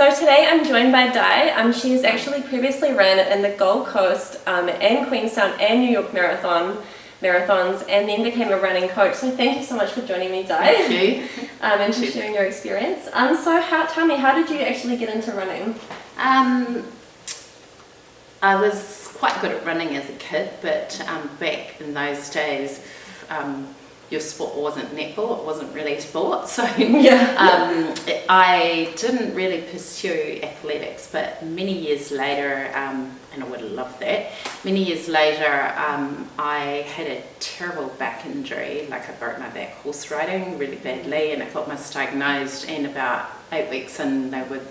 So today I'm joined by Di. She's actually previously ran in the Gold Coast and Queenstown and New York marathons, and then became a running coach. So thank you so much for joining me, Di. Thank you. And for sharing your experience. Tell me, how did you actually get into running? I was quite good at running as a kid, but back in those days, your sport wasn't netball, it wasn't really sport, so I didn't really pursue athletics, but many years later, and I would have loved that, many years later I had a terrible back injury, like I broke my back horse riding really badly, and I got misdiagnosed, and about 8 weeks in they were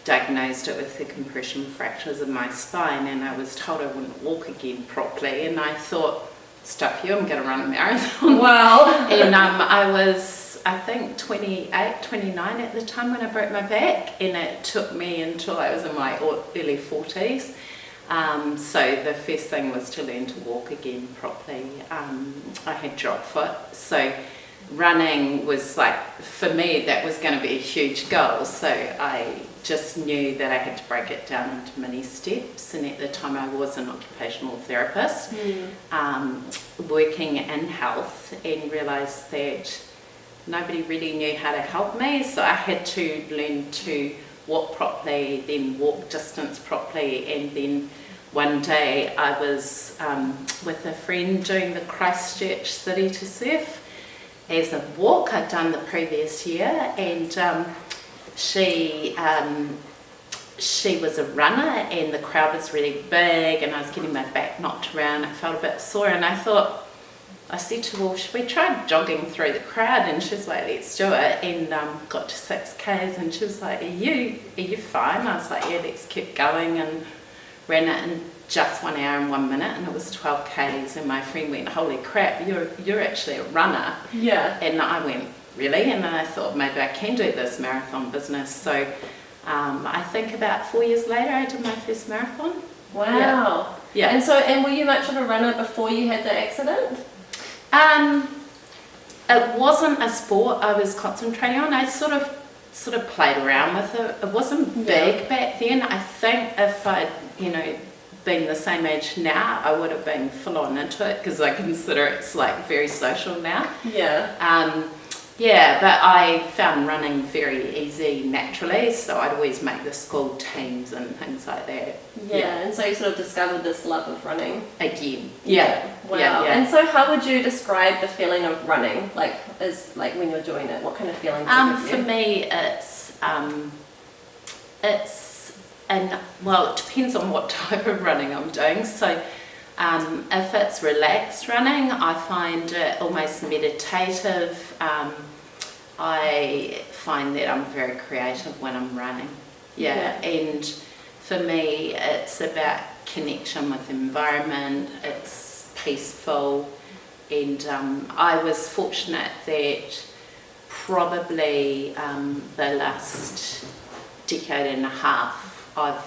diagnosed it with the compression fractures of my spine, and I was told I wouldn't walk again properly, and I thought, stuff you, I'm going to run a marathon. Wow. And I was, I think, 28, 29 at the time when I broke my back, and it took me until I was in my early 40s. So the first thing was to learn to walk again properly. I had drop foot, so running was like, for me, that was going to be a huge goal. So I just knew that I had to break it down into mini steps, and at the time I was an occupational therapist, working in health, and realised that nobody really knew how to help me, so I had to learn to walk properly, then walk distance properly, and then one day I was with a friend doing the Christchurch City to Surf as a walk I'd done the previous year, and she was a runner, and the crowd was really big, and I was getting my back knocked around. I felt a bit sore, and I said to her, well, should we try jogging through the crowd? And she was like, let's do it, and got to 6Ks, and she was like, are you fine? I was like, yeah, let's keep going, and ran it in just 1 hour and 1 minute, and it was 12Ks, and my friend went, holy crap, you're actually a runner. Yeah. And I went, really? And then I thought, maybe I can do this marathon business. So I think about 4 years later I did my first marathon. Wow. Yeah. And were you much of a runner before you had the accident? It wasn't a sport I was concentrating on. I sort of played around with it. It wasn't big back then. I think if I'd, been the same age now, I would have been full on into it, because I consider it's like very social now. Yeah. But I found running very easy naturally, so I'd always make the school teams and things like that. Yeah. And so you sort of discovered this love of running again. Yeah. Wow. Yeah. And so how would you describe the feeling of running, like when you're doing it? What kind of feelings does it give you? For me, it depends on what type of running I'm doing. So if it's relaxed running, I find it almost meditative. I find that I'm very creative when I'm running. And for me, it's about connection with the environment. It's peaceful, and I was fortunate that probably the last decade and a half I've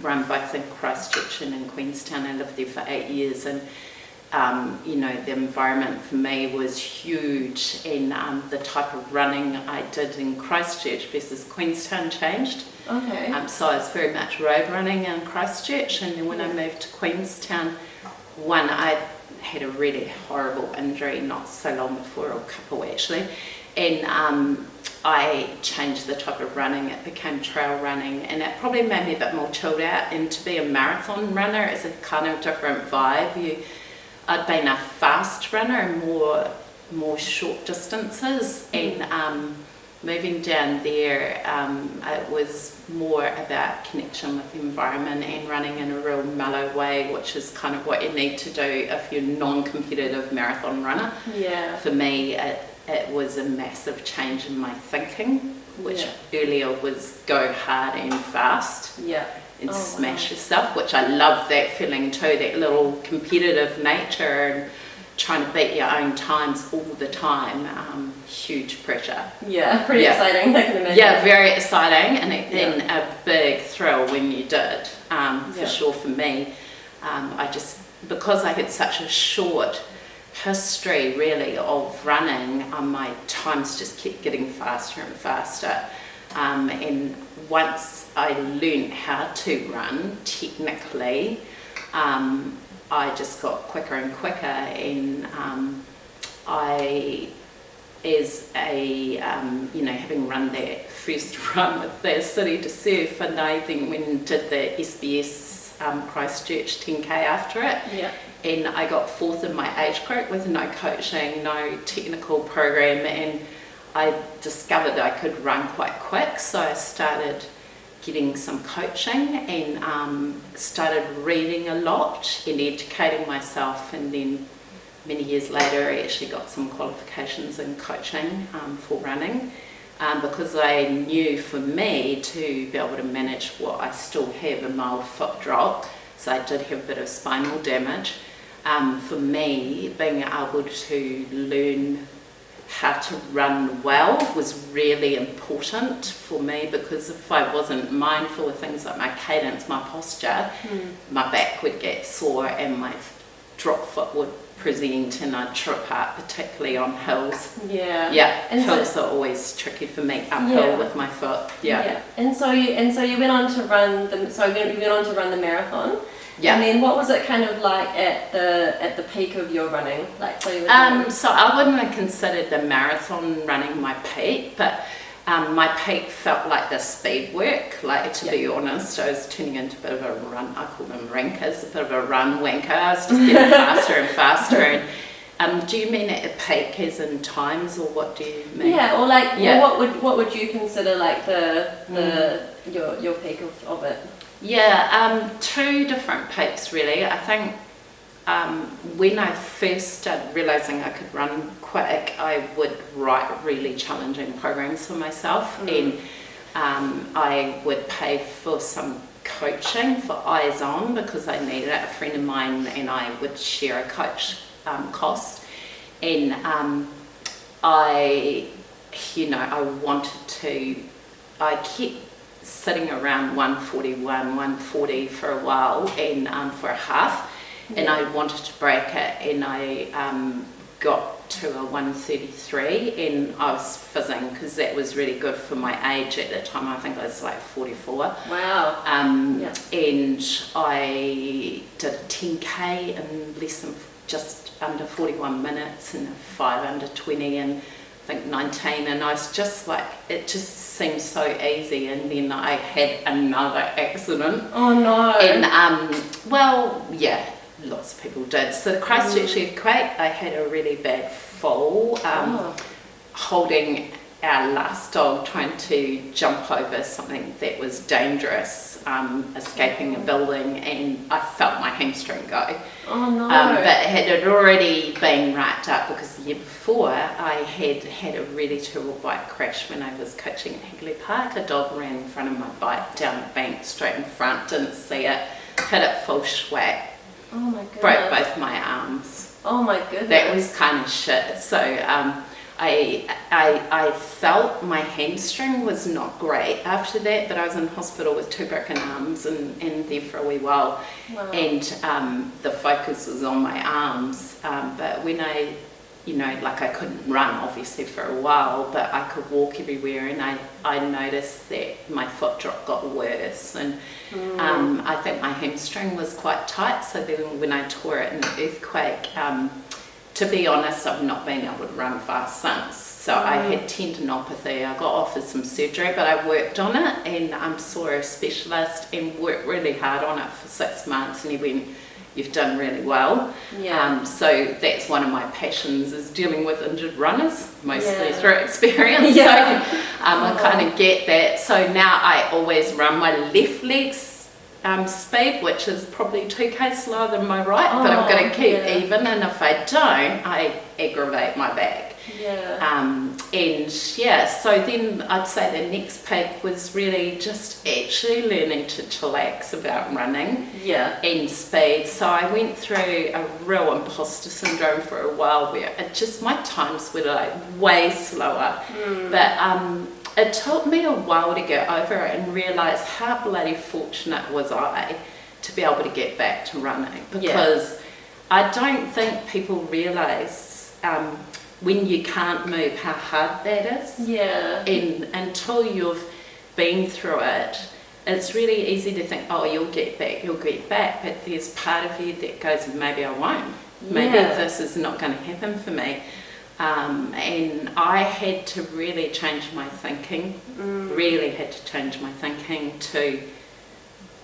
run both in Christchurch and in Queenstown. I lived there for 8 years, and the environment for me was huge, and the type of running I did in Christchurch versus Queenstown changed. Okay. So I was very much road running in Christchurch, and then when I moved to Queenstown, I had a really horrible injury not so long before, or a couple actually, and I changed the type of running. It became trail running, and it probably made me a bit more chilled out, and to be a marathon runner is a kind of different vibe. I'd been a fast runner and more short distances, and moving down there, it was more about connection with the environment and running in a real mellow way, which is kind of what you need to do if you're a non-competitive marathon runner. Yeah. For me, it was a massive change in my thinking, which earlier was go hard and fast. Yeah. And smash yourself, which I love that feeling too, that little competitive nature and trying to beat your own times all the time. Huge pressure. Yeah, pretty exciting, I can imagine. Yeah, very exciting, and then a big thrill when you did, for sure for me. Because I had such a short history really of running, my times just kept getting faster and faster. And once I learned how to run technically, I just got quicker and quicker, and as a, having run that first run with the City to Surf, and I then went and did the SBS Christchurch 10K after it. Yeah. And I got fourth in my age group with no coaching, no technical program, and I discovered I could run quite quick, so I started getting some coaching and started reading a lot and educating myself, and then many years later I actually got some qualifications in coaching for running, because I knew for me to be able to manage what I still have, a mild foot drop, so I did have a bit of spinal damage. For me, being able to learn how to run well was really important for me, because if I wasn't mindful of things like my cadence, my posture, my back would get sore and my drop foot would present, and I'd trip up, particularly on hills. Yeah. Yeah, and hills are always tricky for me, uphill with my foot. Yeah. And so you went on to run the marathon. Yeah. And then what was it kind of like at the peak of your running? Like, so you were So I wouldn't have considered the marathon running my peak, but my peak felt like the speed work. Like, to be honest, I was turning into a bit of a run. I call them rankers, a bit of a run wanker. I was just getting faster and faster. And do you mean at a peak as in times, or what do you mean? Yeah, or like, what would you consider like your peak of it? Yeah, two different peaks really. I think when I first started realising I could run quick, I would write really challenging programs for myself, and I would pay for some coaching for Eyes On because I needed it. A friend of mine and I would share a coach cost, and I kept sitting around 141, 140 for a while, and for a half, and I wanted to break it, and I got to a 133, and I was fizzing because that was really good for my age at the time. I think I was like 44. Wow. And I did a 10K in less than just under 41 minutes, and a 5 under 20, and I think 19, and I was just like, it just seemed so easy, and then I had another accident. Oh no. And lots of people did. So the Christchurch earthquake, I had a really bad fall, holding our last dog, trying to jump over something that was dangerous, escaping a building, and I felt my hamstring go. Oh no. But it had already been wrapped up because the year before I had a really terrible bike crash when I was coaching at Hagley Park. A dog ran in front of my bike down the bank straight in front, didn't see it, hit it full schwack. Oh my goodness. Broke both my arms. Oh my goodness. That was kind of shit. So I felt my hamstring was not great after that, but I was in hospital with 2 broken arms and there for a wee while. Wow. And the focus was on my arms. But when I couldn't run obviously for a while, but I could walk everywhere, and I noticed that my foot drop got worse, and I think my hamstring was quite tight, so then when I tore it in the earthquake, to be honest, I've not been able to run fast since. So I had tendinopathy. I got offered some surgery, but I worked on it, and saw a specialist and worked really hard on it for 6 months, and he went, "You've done really well." Yeah. So that's one of my passions, is dealing with injured runners, mostly through experience. Yeah. So I kind of get that. So now I always run my left leg's speed, which is probably 2k slower than my right, but I'm going to keep even, and if I don't, I aggravate my back. So then I'd say the next peak was really just actually learning to chillax about running and speed. So I went through a real imposter syndrome for a while, where my times were like way slower, but it took me a while to get over it and realise how bloody fortunate was I to be able to get back to running, because I don't think people realise when you can't move how hard that is. Yeah. And until you've, been through it, it's really easy to think, oh, you'll get back, but there's part of you that goes, maybe I won't. Maybe this is not going to happen for me. And I had to really change my thinking, to,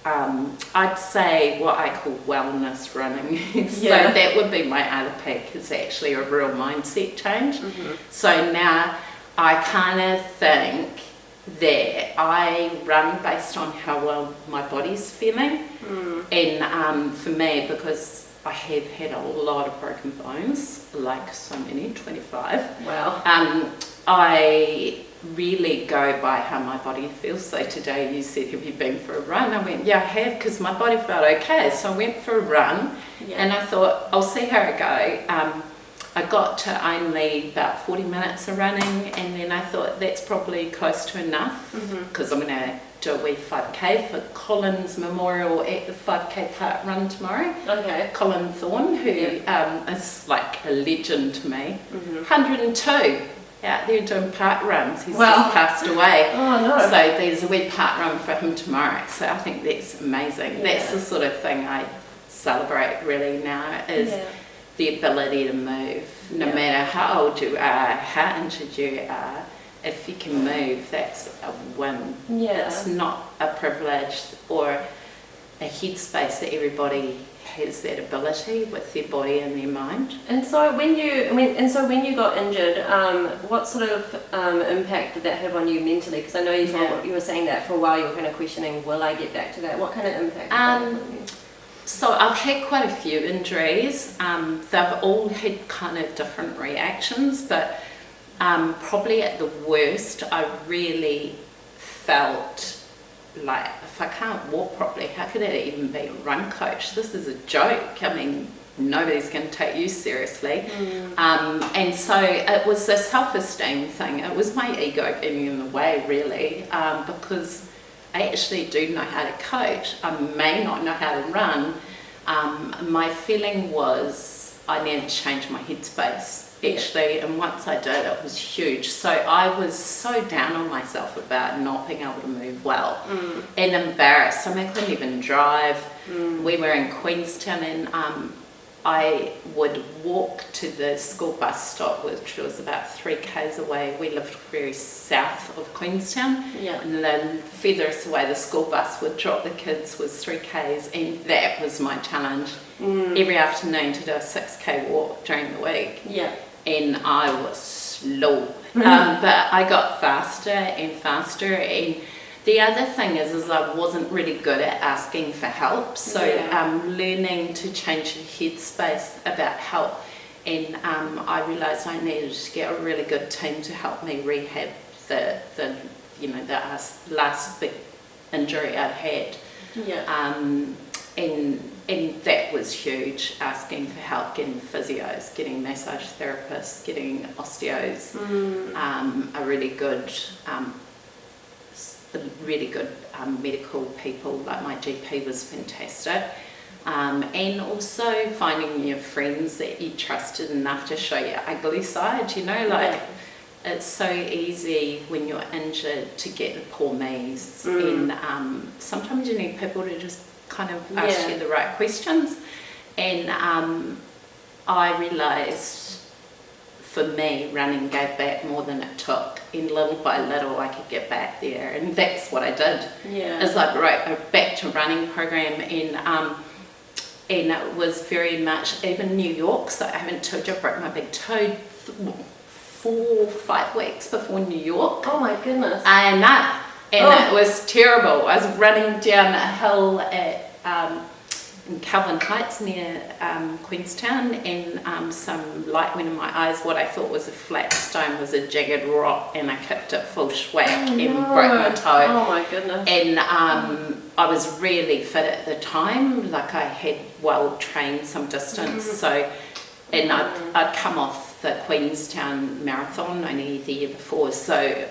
I'd say what I call wellness running. So that would be my other pick, is actually a real mindset change. So now I kind of think that I run based on how well my body's feeling. And for me, because I have had a lot of broken bones, like so many, 25. Wow. I really go by how my body feels. So today you said, have you been for a run? I went, yeah, I have, because my body felt okay. So I went for a run, and I thought, I'll see how it goes. I got to only about 40 minutes of running, and then I thought that's probably close to enough, because I'm going to do a wee 5K for Colin's memorial at the 5K park run tomorrow. Okay. Colin Thorne, who is like a legend to me, 102 out there doing park runs. He's just passed away. Oh no! So there's a wee park run for him tomorrow. So I think that's amazing. That's the sort of thing I celebrate really now, is the ability to move, no matter how old you are, how injured you are. If you can move, that's a win. It's not a privilege or a headspace that everybody has that ability with their body and their mind. And so when you got injured, what sort of impact did that have on you mentally? Because I know you were saying that for a while. You were kind of questioning, will I get back to that? What kind of impact did that have on you? So I've had quite a few injuries. They've all had kind of different reactions, but probably at the worst, I really felt like, if I can't walk properly, how could that even be a run coach? This is a joke. I mean, nobody's going to take you seriously. And so it was a self-esteem thing. It was my ego getting in the way, really, because I actually do know how to coach. I may not know how to run. My feeling was I needed to change my headspace, actually, and once I did, it was huge. So I was so down on myself about not being able to move well, and embarrassed. I mean, I couldn't even drive. We were in Queenstown, and I would walk to the school bus stop, which was about 3 k's away. We lived very south of Queenstown, and then furthest away the school bus would drop the kids was 3 k's, and that was my challenge. Every afternoon to do a 6k walk during the week. And I was slow, but I got faster and faster. And the other thing is I wasn't really good at asking for help. So learning to change your headspace about help, and I realised I needed to get a really good team to help me rehab the last big injury I'd had. And that was huge, asking for help, getting physios, getting massage therapists, getting osteos, a really good medical people, like my GP was fantastic. And also finding your friends that you trusted enough to show your ugly side, it's so easy when you're injured to get the poor me's, and sometimes you need people to just kind of ask you the right questions. And I realised, for me, running gave back more than it took, and little by little I could get back there, and that's what I did. It's like, right, back to running program, and it was very much, even New York, so I haven't told you, I broke my big toe 4 or 5 weeks before New York. Oh my goodness. I know. And it was terrible. I was running down a hill in Calvin Heights near Queenstown, and some light went in my eyes. What I thought was a flat stone was a jagged rock, and I kicked it full schwack and broke my toe. Oh my goodness. And I was really fit at the time, like I had well trained some distance. So, and I'd come off the Queenstown Marathon only the year before, so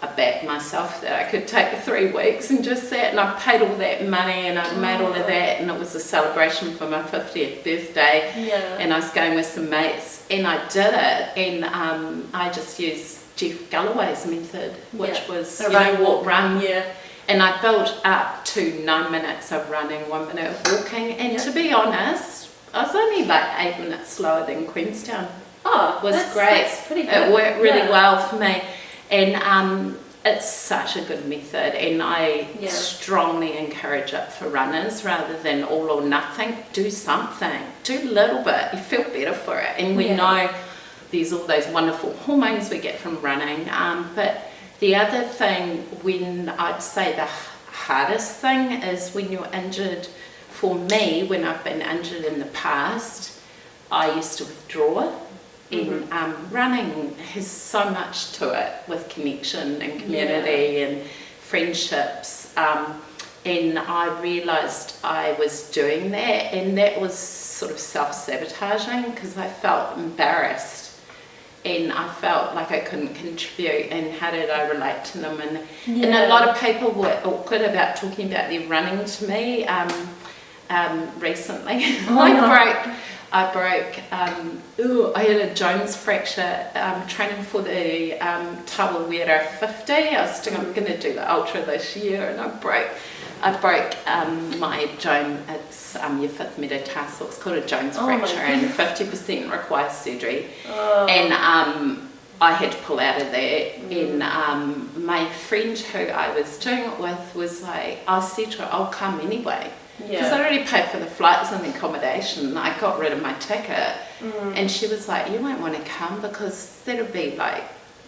I backed myself that I could take 3 weeks and just sat, and I paid all that money, and I made all of that, and it was a celebration for my 50th birthday, and I was going with some mates, and I did it, and I just used Jeff Galloway's method, which was so walk, run. Yeah. And I built up to 9 minutes of running, 1 minute of walking. And to be honest, I was only like 8 minutes slower than Queenstown. Oh, it was great. That's pretty good. It worked really well for me. And it's such a good method, and I strongly encourage it for runners rather than all or nothing. Do something, do a little bit, you feel better for it. And we know there's all those wonderful hormones we get from running. But the other thing, when I'd say the hardest thing is when you're injured. For me, when I've been injured in the past, I used to withdraw. And running has so much to it with connection and community and friendships. And I realised I was doing that, and that was sort of self-sabotaging because I felt embarrassed and I felt like I couldn't contribute, and how did I relate to them? And a lot of people were awkward about talking about their running to me recently. I had a Jones fracture training for the Tawawera 50. I was going to do the ultra this year, and I broke my Jones. It's your 5th metatarsal. It's called a Jones fracture, and 50% requires surgery. And I had to pull out of that. And my friend who I was doing it with was like, I said to her, I'll come anyway. Because I already paid for the flights and the accommodation. I got rid of my ticket. And she was like, you won't want to come because that'll be like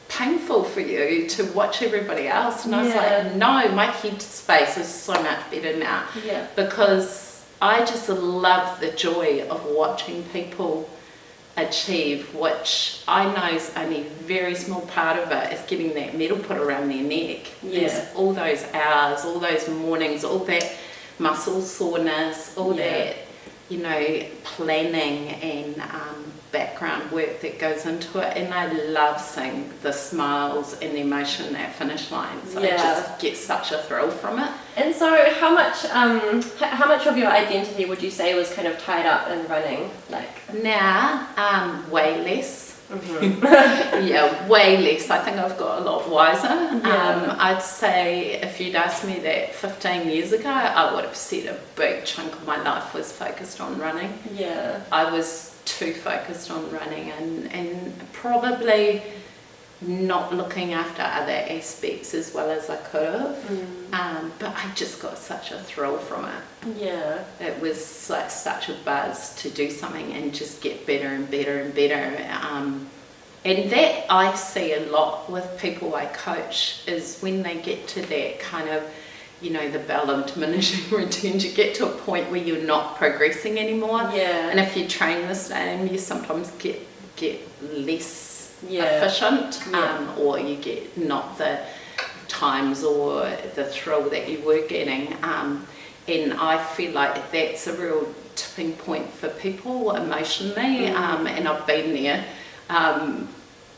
painful for you to watch everybody else. And I was like, no, my headspace is so much better now. Because I just love the joy of watching people achieve, which I know is only a very small part of it, is getting that medal put around their neck. There's all those hours, all those mornings, all that muscle soreness, all that, planning and background work that goes into it. And I love seeing the smiles and the emotion at finish lines. I just get such a thrill from it. And so how much of your identity would you say was kind of tied up in running? Now, way less. Way less. I think I've got a lot wiser. I'd say if you'd asked me that 15 years ago, I would have said a big chunk of my life was focused on running. I was too focused on running and probably not looking after other aspects as well as I could have. But I just got such a thrill from it. It was like such a buzz to do something and just get better and better and better. And that I see a lot with people I coach, is when they get to that kind of, the bell of diminishing returns, you get to a point where you're not progressing anymore. And if you train the same, you sometimes get less efficient, or you get not the times or the thrill that you were getting. And I feel like that's a real tipping point for people emotionally, and I've been there.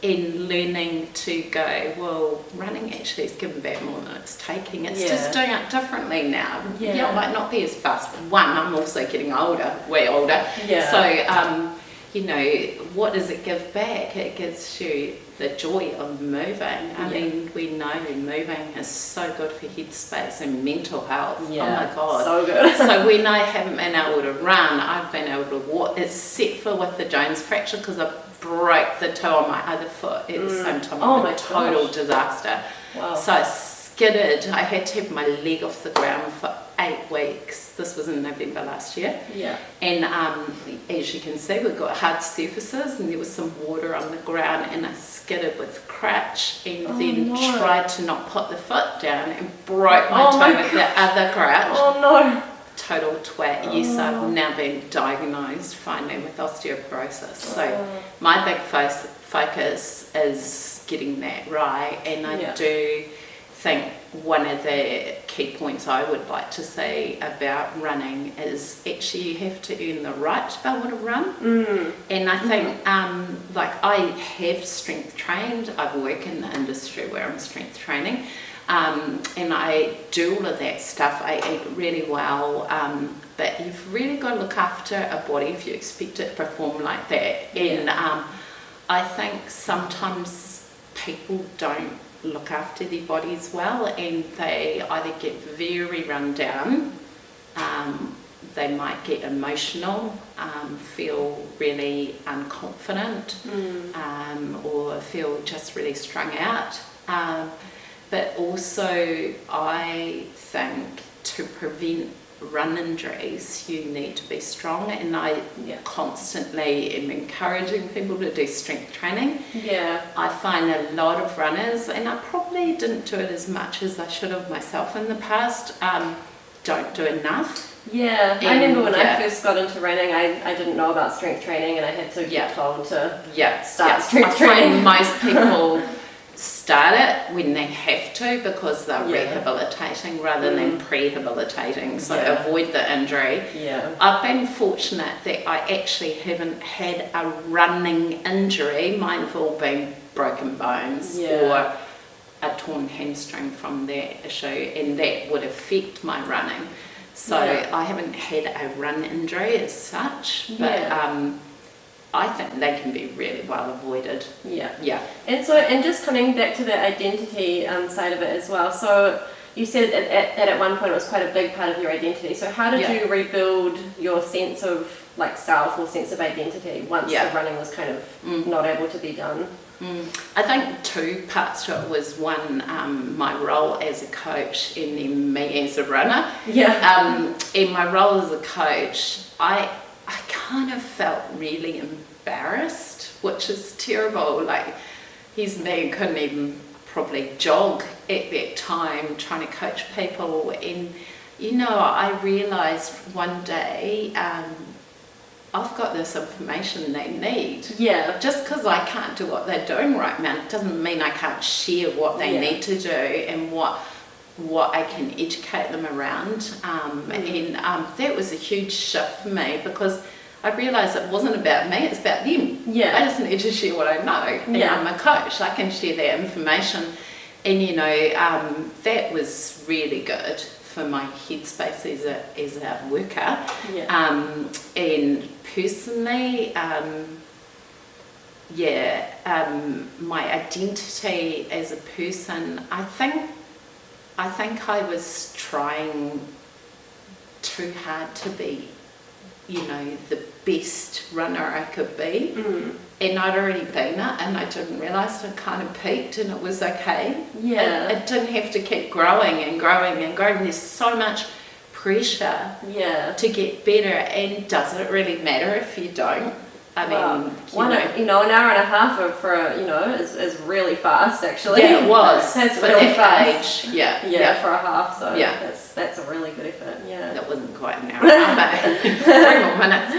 In learning to go, well, running actually is giving back more than it's taking. It's just doing it differently now. It might not be as fast. One, I'm also getting older, way older. So, what does it give back? It gives you the joy of moving. I mean, we know moving is so good for headspace and mental health. Oh my God. So good. So when I haven't been able to run, I've been able to walk, except for with the Jones fracture, because I broke the toe on my other foot at the same time. Oh, total disaster. Wow. So I skidded. I had to have my leg off the ground for 8 weeks. This was in November last year. And as you can see, we've got hard surfaces, and there was some water on the ground, and I skidded with a crutch, and then tried to not put the foot down and broke my toe with the other crutch. Oh no. Total twat. Yes, I've now been diagnosed finally with osteoporosis. So my big focus is getting that right, and I do think one of the key points I would like to say about running is actually you have to earn the right to be able to run. And I think I have strength trained. I work in the industry where I'm strength training. And I do all of that stuff. I eat really well, but you've really got to look after a body if you expect it to perform like that. And I think sometimes people don't look after their bodies well, and they either get very run down, they might get emotional, feel really unconfident, or feel just really strung out. But also, I think to prevent run injuries, you need to be strong, and I constantly am encouraging people to do strength training. I find a lot of runners, and I probably didn't do it as much as I should have myself in the past, don't do enough. I remember when I first got into running, I didn't know about strength training, and I had to get told to start strength training. Most people start it when they have to, because they're rehabilitating rather than prehabilitating, so avoid the injury. I've been fortunate that I actually haven't had a running injury. Mine have all been broken bones or a torn hamstring from that issue, and that would affect my running. So I haven't had a run injury as such, but I think they can be really well avoided. And just coming back to the identity side of it as well. So you said that at one point it was quite a big part of your identity. So how did you rebuild your sense of like self or sense of identity once the running was kind of not able to be done? I think two parts to it was one, my role as a coach, and then me as a runner. In my role as a coach, I kind of felt really embarrassed, which is terrible. Like, here's me, couldn't even probably jog at that time trying to coach people, and I realised one day I've got this information they need. Just because I can't do what they're doing right now, it doesn't mean I can't share what they need to do and what I can educate them around. And that was a huge shift for me, because I realised it wasn't about me, it's about them. I just need to share what I know. And I'm a coach, I can share that information. And that was really good for my headspace as a worker. And personally, my identity as a person, I think I was trying too hard to be, the best runner I could be. And I'd already been it, and I didn't realise I kind of peaked, and it was okay. It didn't have to keep growing and growing and growing. There's so much pressure to get better, and does it really matter if you don't? I mean, an hour and a half is really fast, actually. It was. That's for really that fast. age. For a half, so that's a really good effort. That wasn't quite an hour and a half, but 3 more minutes.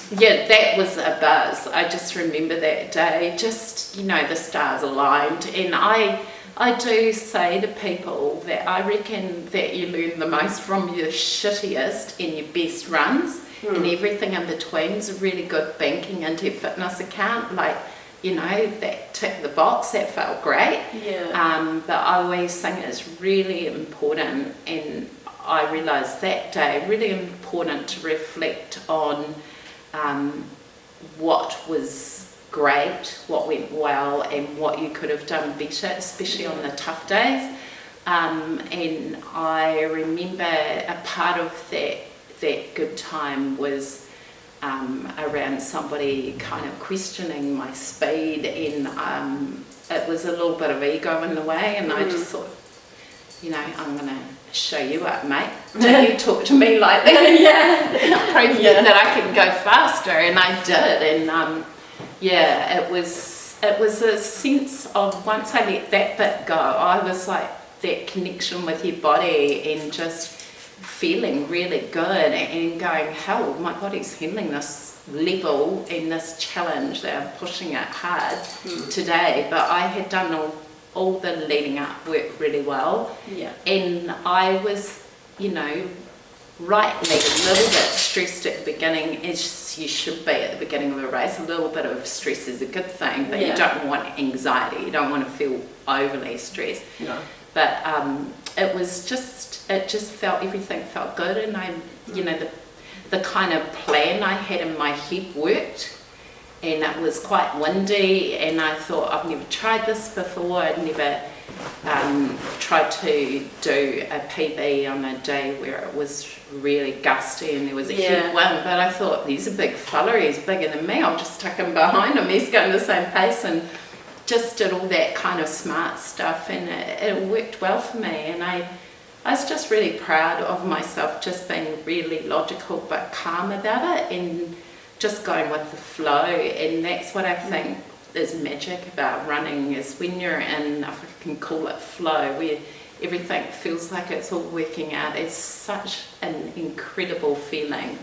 But that was a buzz. I just remember that day, just, the stars aligned. And I do say to people that I reckon that you learn the most from your shittiest and your best runs. And everything in between is really good banking into your fitness account. Like, that ticked the box, that felt great. But I always think it's really important, and I realised that day, really important to reflect on what was great, what went well, and what you could have done better, especially on the tough days. And I remember a part of that good time was around somebody kind of questioning my speed, and it was a little bit of ego in the way, and I just thought, I'm going to show you up, mate, till you talk to me like that. Prove that I can go faster, and I did. And it was a sense of, once I let that bit go, I was like, that connection with your body, and just feeling really good and going, hell, my body's handling this level and this challenge that I'm pushing it hard today. But I had done all the leading up work really well. And I was, rightly a little bit stressed at the beginning, as you should be at the beginning of a race. A little bit of stress is a good thing, but you don't want anxiety. You don't want to feel overly stressed. But everything felt good, and I, the kind of plan I had in my head worked, and it was quite windy, and I thought, I've never tried this before. I'd never tried to do a PB on a day where it was really gusty and there was a head wind, but I thought, he's a big fella, he's bigger than me, I'll just tuck him behind him, he's going the same pace, and just did all that kind of smart stuff, and it worked well for me. And I was just really proud of myself, just being really logical but calm about it and just going with the flow. And that's what I think is magic about running, is when you're in, if I can call it flow, where everything feels like it's all working out. It's such an incredible feeling,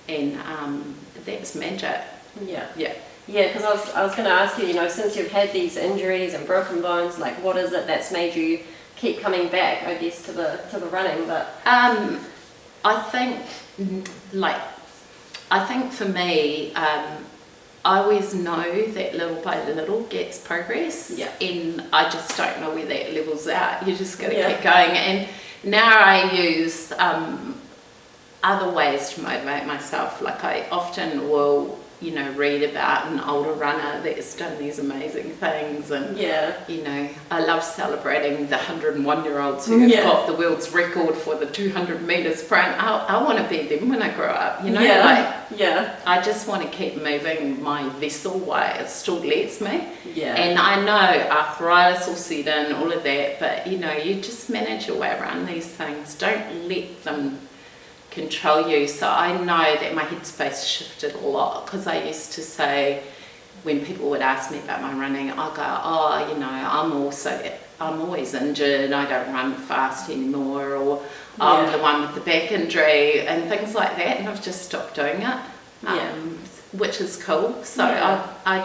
and that's magic. Yeah, because I was going to ask you, since you've had these injuries and broken bones, like what is it that's made you keep coming back, I guess, to the running? But I think for me, I always know that little by little gets progress, and I just don't know where that levels out. You just got to keep going. And now I use other ways to motivate myself. Like I often will, read about an older runner that's done these amazing things, and I love celebrating the 101-year-olds who have got the world's record for the 200-meter sprint. I want to be them when I grow up, I just want to keep moving my vessel while it still lets me. And I know arthritis will set in, all of that, but you just manage your way around these things. Don't let them control you. So I know that my headspace shifted a lot, because I used to say, when people would ask me about my running, I'll go, I'm always injured, I don't run fast anymore, or I'm the one with the back injury and things like that, and I've just stopped doing it, which is cool. So I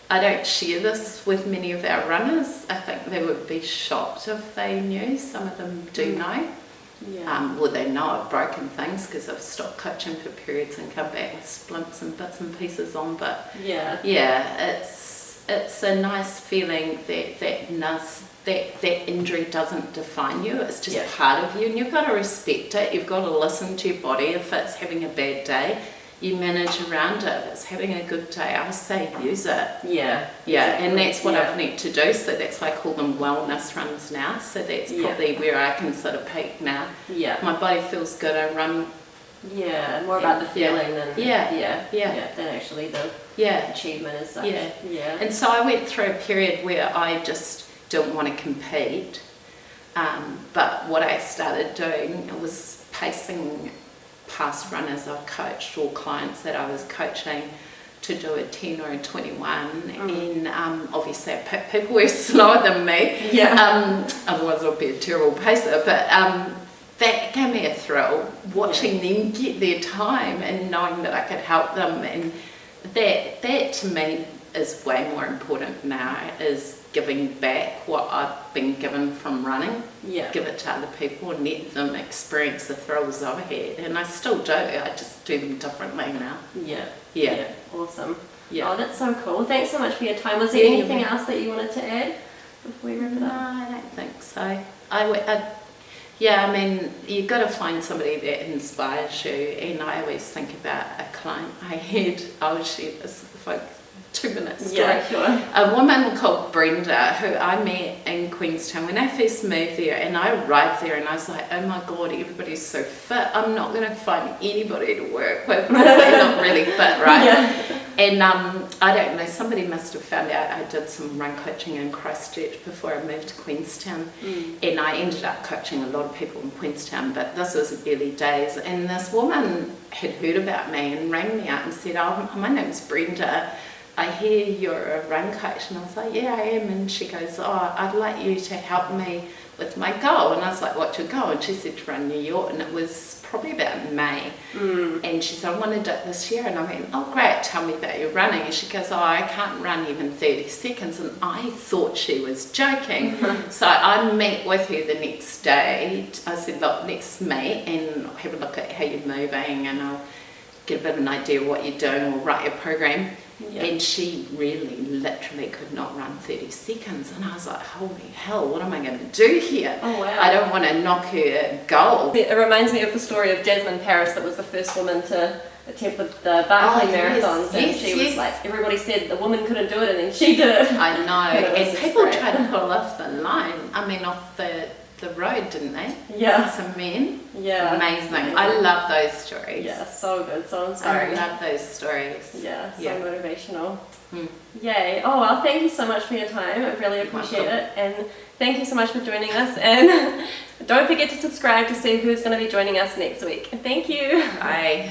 don't share this with many of our runners. I think they would be shocked if they knew. Some of them do know. Well, they know I've broken things because I've stopped coaching for periods and come back with splints and bits and pieces on, but it's a nice feeling that injury doesn't define you. It's just part of you, and you've got to respect it. You've got to listen to your body. If it's having a bad day, you manage around it. If it's having a good day, I say use it. And that's what I've need to do. So that's why I call them wellness runs now. So that's probably where I can sort of peak now. My body feels good. I run. More about the feeling than than actually the achievement as such. And so I went through a period where I just didn't want to compete, but what I started doing was pacing past runners I've coached or clients that I was coaching to do a 10 or a 21, and obviously I picked people who were slower than me, otherwise I'd be a terrible pacer, but that gave me a thrill, watching them get their time and knowing that I could help them, and that to me is way more important now, is giving back what I've been given from running. Give it to other people and let them experience the thrills I've had, and I still do. I just do them differently now. Awesome. Oh, that's so cool. Thanks so much for your time. Was there anything else that you wanted to add before we wrap it up? No, I don't think so. I mean, you've got to find somebody that inspires you, and I always think about a client I had. I'll share this if I 2 minutes story. A woman called Brenda, who I met in Queenstown when I first moved there, and I arrived there and I was like, oh my god, everybody's so fit, I'm not going to find anybody to work with because they're not really fit, right? And I don't know, somebody must have found out I did some run coaching in Christchurch before I moved to Queenstown, and I ended up coaching a lot of people in Queenstown, but this was early days, and this woman had heard about me and rang me up and said, oh, my name's Brenda, I hear you're a run coach. And I was like, yeah, I am. And she goes, oh, I'd like you to help me with my goal. And I was like, what's your goal? And she said to run New York, and it was probably about May. And she said, I want to do it this year. And I went, oh great, tell me about your running. And she goes, oh, I can't run even 30 seconds. And I thought she was joking. So I met with her the next day. I said, look, let's meet and have a look at how you're moving, and I'll get a bit of an idea of what you're doing. We'll write your program. And she really literally could not run 30 seconds, and I was like, holy hell, what am I going to do here? I don't want to knock her goal. It reminds me of the story of Jasmine Paris, that was the first woman to attempted the Barclay yes, marathons, and yes, she was yes. like, everybody said the woman couldn't do it, and then she did it. I know, And it was and just people great. tried to pull off the line, off the road, didn't they? Yeah. Some men. Yeah. Amazing. I love those stories. Yeah, so good, so I inspiring. love those stories. Yeah, so Yeah. motivational. Mm. Yay. Oh, well, thank you so much for your time. I really appreciate welcome. it. And thank you so much for joining us. And don't forget to subscribe to see who's going to be joining us next week. Thank you. Bye.